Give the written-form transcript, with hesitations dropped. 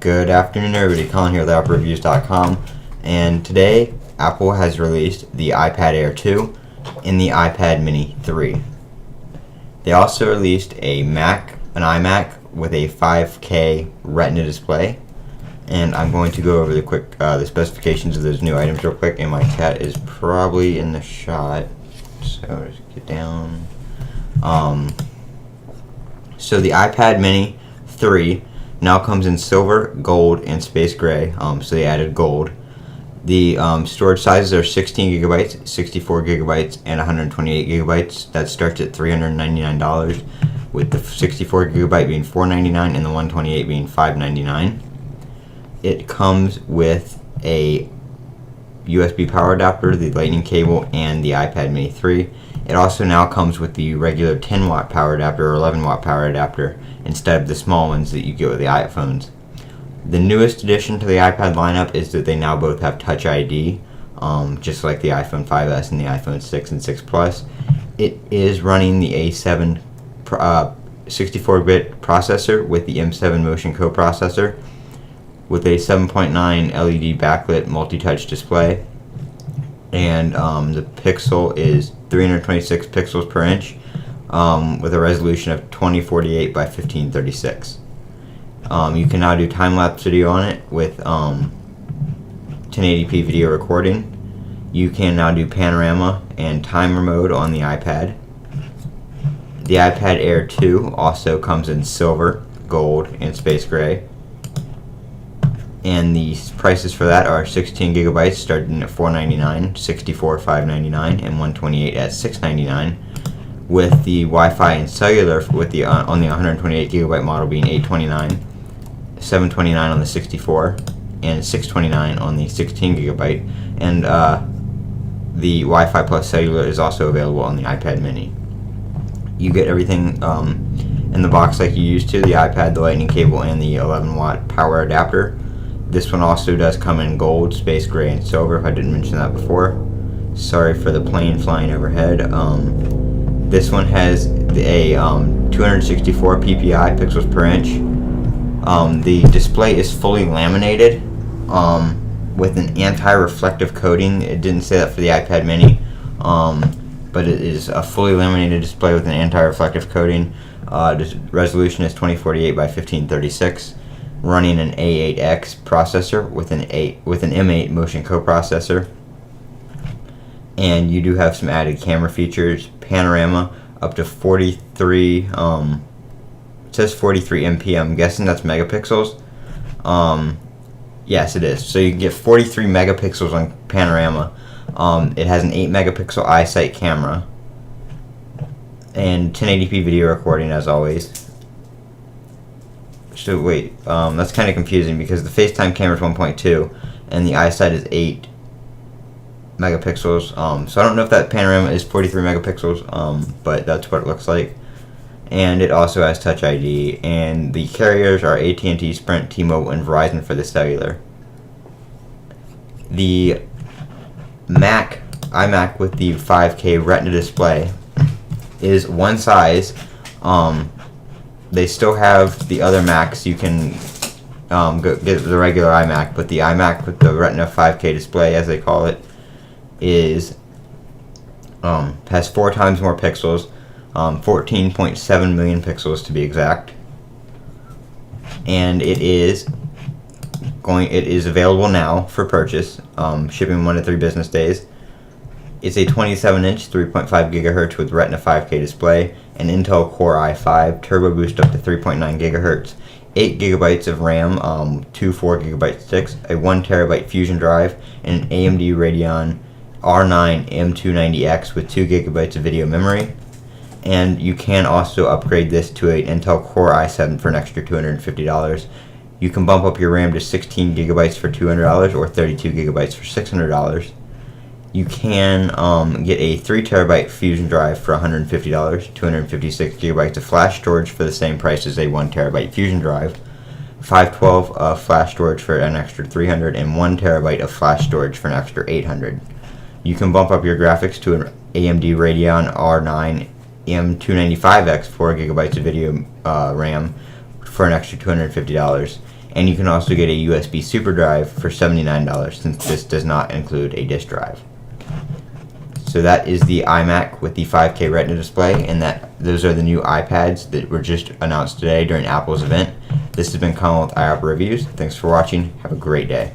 Good afternoon, everybody. Colin here with AppleReviews.com, and today Apple has released the iPad Air 2 and the iPad Mini 3. They also released an iMac with a 5K Retina display, and I'm going to go over the specifications of those new items real quick. And my cat is probably in the shot, so just get down. So the iPad Mini 3 now comes in silver, gold, and space gray. So they added gold. The storage sizes are 16 gigabytes, 64 gigabytes, and 128 gigabytes. That starts at $399, with the 64 gigabyte being $499 and the 128 being $599. It comes with a USB power adapter, the lightning cable, and the iPad Mini 3. It also now comes with the regular 10 watt power adapter or 11 watt power adapter instead of the small ones that you get with the iPhones. The newest addition to the iPad lineup is that they now both have Touch ID, just like the iPhone 5S and the iPhone 6 and 6 Plus. It is running the A7 64-bit processor with the M7 Motion coprocessor with a 7.9 LED backlit multi-touch display, and the pixel is 326 pixels per inch with a resolution of 2048 by 1536. You can now do time-lapse video on it with 1080p video recording. You can now do panorama and timer mode on the iPad. The iPad Air 2 also comes in silver, gold, and space gray. And the prices for that are 16 gigabytes starting at $499, 64 $599, and 128 at $699. With the Wi-Fi and cellular on the 128 gigabyte model being $829, $729 on the 64, and $629 on the 16 gigabyte. And the Wi-Fi plus cellular is also available on the iPad Mini. You get everything in the box like you used to: the iPad, the lightning cable, and the 11 watt power adapter. This one also does come in gold, space gray, and silver, if I didn't mention that before. Sorry for the plane flying overhead. This one has a 264 ppi, pixels per inch. The display is fully laminated with an anti-reflective coating. It didn't say that for the iPad Mini, but it is a fully laminated display with an anti-reflective coating. Resolution is 2048 by 1536. Running an A8X processor with an M8 Motion coprocessor, and you do have some added camera features: panorama up to 43. It says 43 MP. I'm guessing that's megapixels. Yes, it is. So you can get 43 megapixels on panorama. It has an 8 megapixel iSight camera and 1080p video recording, as always. So wait, that's kind of confusing because the FaceTime camera is 1.2 and the iSight is 8 megapixels. So I don't know if that panorama is 43 megapixels, but that's what it looks like. And it also has Touch ID, and the carriers are AT&T, Sprint, T-Mobile, and Verizon for the cellular. The iMac with the 5K Retina display is one size. They still have the other Macs. You can go get the regular iMac, but the iMac with the Retina 5K display, as they call it, has 4 times more pixels, 14.7 million pixels to be exact, and it is available now for purchase, shipping 1 to 3 business days. It's a 27-inch, 3.5 gigahertz with Retina 5K display, an Intel Core i5, turbo boost up to 3.9 gigahertz, 8 gigabytes of RAM, 2 4 gigabyte sticks, a 1 terabyte Fusion drive, and an AMD Radeon R9 M290X with 2 gigabytes of video memory. And you can also upgrade this to an Intel Core i7 for an extra $250. You can bump up your RAM to 16 gigabytes for $200 or 32 gigabytes for $600. You can get a 3 terabyte Fusion drive for $150, 256 gigabytes of flash storage for the same price as a 1 terabyte Fusion drive, 512 of flash storage for an extra $300, and 1 terabyte of flash storage for an extra $800. You can bump up your graphics to an AMD Radeon R9 M295X 4 gigabytes of video RAM for an extra $250. And you can also get a USB super drive for $79 since this does not include a disk drive. So that is the iMac with the 5K Retina display, and those are the new iPads that were just announced today during Apple's event. This has been Colin with iOp Reviews. Thanks for watching. Have a great day.